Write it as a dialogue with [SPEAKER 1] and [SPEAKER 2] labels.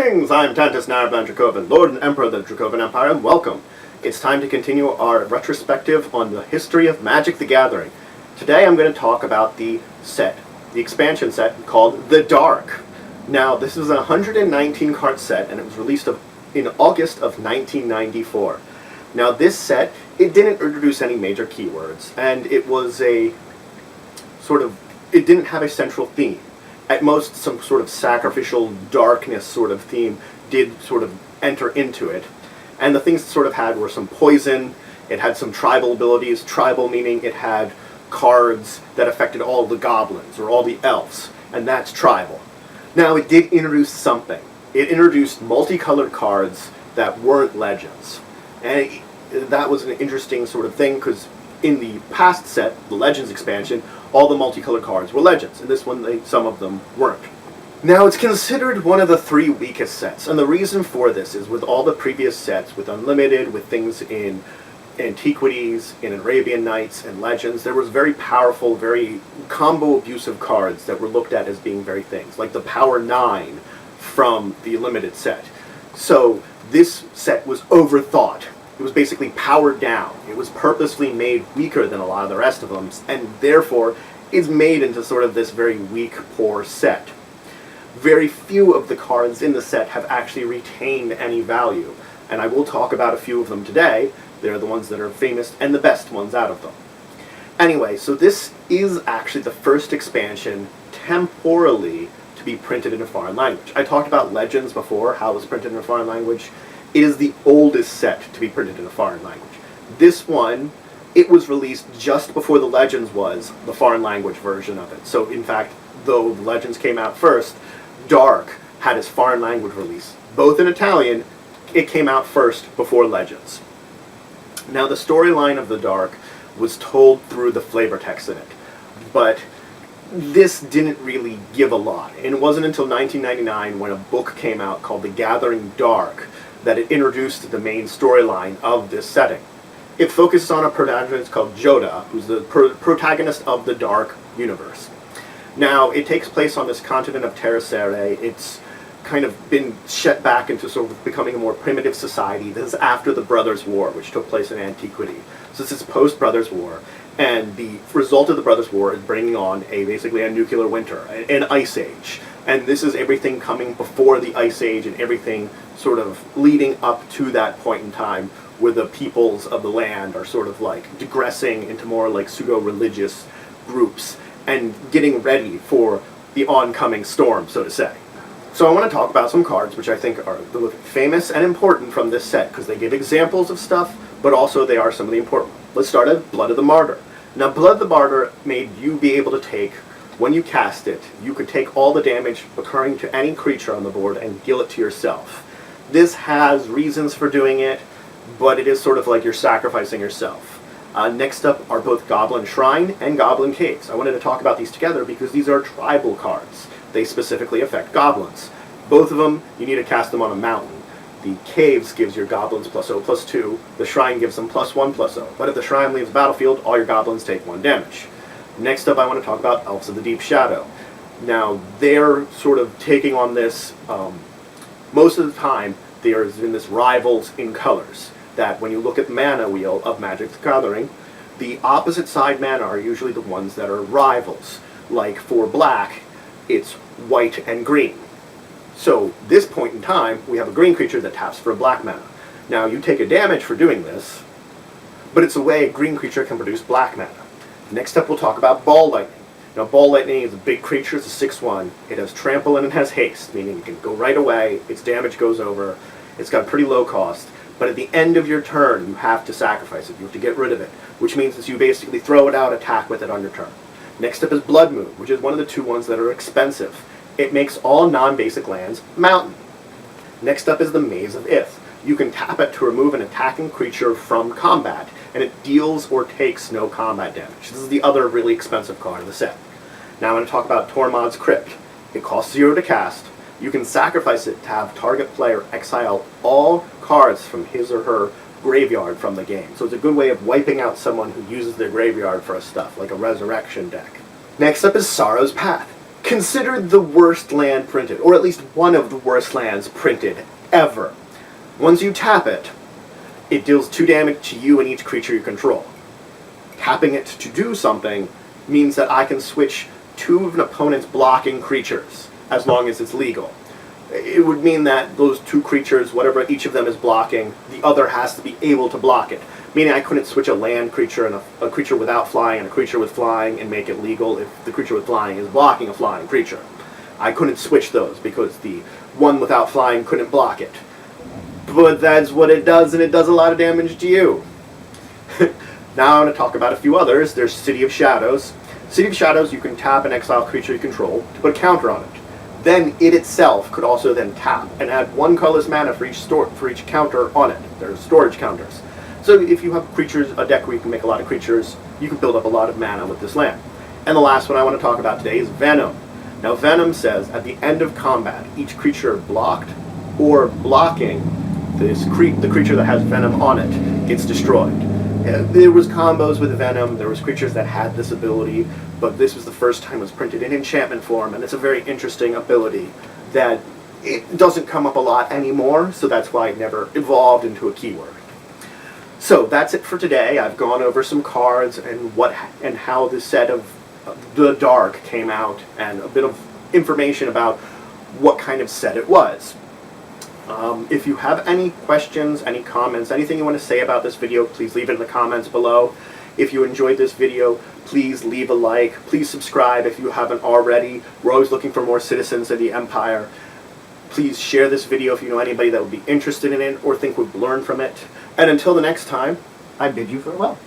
[SPEAKER 1] Greetings! I'm Tantus Naraban Dracovin, Lord and Emperor of the Dracovin Empire, and welcome. It's time to continue our retrospective on the history of Magic the Gathering. Today I'm going to talk about the expansion set called The Dark. Now, this is a 119 card set, and it was released in August of 1994. Now, this set, it didn't introduce any major keywords, and it was it didn't have a central theme. At most, some sort of sacrificial darkness sort of theme did sort of enter into it. And the things it sort of had were some poison, it had some tribal abilities, tribal meaning it had cards that affected all the goblins or all the elves, and that's tribal. Now, it did introduce something. It introduced multicolored cards that weren't legends. And that was an interesting sort of thing, because in the past set, the Legends expansion, all the multicolored cards were legends. In this one, some of them weren't. Now, it's considered one of the 3 weakest sets, and the reason for this is with all the previous sets, with Unlimited, with things in Antiquities, in Arabian Nights, and Legends, there was very powerful, very combo-abusive cards that were looked at as being very things, like the Power 9 from the Limited set. So, this set was overthought. It was basically powered down. It was purposely made weaker than a lot of the rest of them, and therefore is made into sort of this very weak, poor set. Very few of the cards in the set have actually retained any value, and I will talk about a few of them today. They're the ones that are famous and the best ones out of them. Anyway, so this is actually the first expansion temporally to be printed in a foreign language. I talked about Legends before, how it was printed in a foreign language. It is the oldest set to be printed in a foreign language. This one, it was released just before the Legends was the foreign language version of it. So in fact, though the Legends came out first, Dark had its foreign language release. Both in Italian, it came out first before Legends. Now, the storyline of The Dark was told through the flavor text in it, but this didn't really give a lot. And it wasn't until 1999 when a book came out called The Gathering Dark that it introduced the main storyline of this setting. It focuses on a protagonist called Joda, who's the protagonist of the Dark universe. Now, it takes place on this continent of Terracere. It's kind of been shut back into sort of becoming a more primitive society. This is after the Brothers' War, which took place in Antiquity. So this is post-Brothers' War, and the result of the Brothers' War is bringing on basically a nuclear winter, an ice age. And this is everything coming before the Ice Age and everything sort of leading up to that point in time where the peoples of the land are sort of like digressing into more like pseudo-religious groups and getting ready for the oncoming storm, so to say. So I want to talk about some cards which I think are the famous and important from this set, because they give examples of stuff, but also they are some of the important ones. Let's start at Blood of the Martyr. Now, Blood of the Martyr made you be able to take, when you cast it, you could take all the damage occurring to any creature on the board and deal it to yourself. This has reasons for doing it, but it is sort of like you're sacrificing yourself. Next up are both Goblin Shrine and Goblin Caves. I wanted to talk about these together because these are tribal cards. They specifically affect goblins. Both of them, you need to cast them on a mountain. The Caves gives your goblins +0/+2. The Shrine gives them +1/+0. But if the Shrine leaves the battlefield, all your goblins take 1 damage. Next up, I want to talk about Elves of the Deep Shadow. Now, they're sort of taking on this, most of the time, there's been this rivals in colors, that when you look at the mana wheel of Magic the Gathering, the opposite side mana are usually the ones that are rivals. Like for black, it's white and green. So, this point in time, we have a green creature that taps for a black mana. Now, you take a damage for doing this, but it's a way a green creature can produce black mana. Next up, we'll talk about Ball Lightning. Now, Ball Lightning is a big creature. It's a 6/1. It has Trample and it has Haste, meaning it can go right away. Its damage goes over. It's got a pretty low cost. But at the end of your turn, you have to sacrifice it. You have to get rid of it, which means that you basically throw it out, attack with it on your turn. Next up is Blood Moon, which is one of the 2 ones that are expensive. It makes all non-basic lands mountain. Next up is the Maze of Ith. You can tap it to remove an attacking creature from combat, and it deals or takes no combat damage. This is the other really expensive card in the set. Now I'm going to talk about Torment Script. It costs 0 to cast. You can sacrifice it to have target player exile all cards from his or her graveyard from the game. So it's a good way of wiping out someone who uses their graveyard for stuff, like a resurrection deck. Next up is Sorrow's Path. considered the worst land printed, or at least one of the worst lands printed ever. Once you tap it, it deals 2 damage to you and each creature you control. Tapping it to do something means that I can switch 2 of an opponent's blocking creatures, as long as it's legal. It would mean that those 2 creatures, whatever each of them is blocking, the other has to be able to block it. Meaning I couldn't switch a land creature and a creature without flying and a creature with flying and make it legal if the creature with flying is blocking a flying creature. I couldn't switch those because the one without flying couldn't block it. But that's what it does, and it does a lot of damage to you. Now I want to talk about a few others. There's City of Shadows. City of Shadows, you can tap an exile creature you control to put a counter on it. Then it itself could also then tap and add 1 colorless mana for each counter on it. There's storage counters. So if you have creatures, a deck where you can make a lot of creatures, you can build up a lot of mana with this land. And the last one I want to talk about today is Venom. Now Venom says at the end of combat, each creature blocked or blocking the creature that has Venom on it gets destroyed. There was combos with Venom, there was creatures that had this ability, but this was the first time it was printed in enchantment form, and it's a very interesting ability that it doesn't come up a lot anymore, so that's why it never evolved into a keyword. So that's it for today. I've gone over some cards and how the set of The Dark came out, and a bit of information about what kind of set it was. If you have any questions, any comments, anything you want to say about this video, please leave it in the comments below. If you enjoyed this video, please leave a like. Please subscribe if you haven't already. We're always looking for more citizens of the Empire. Please share this video if you know anybody that would be interested in it or think would learn from it. And until the next time, I bid you farewell.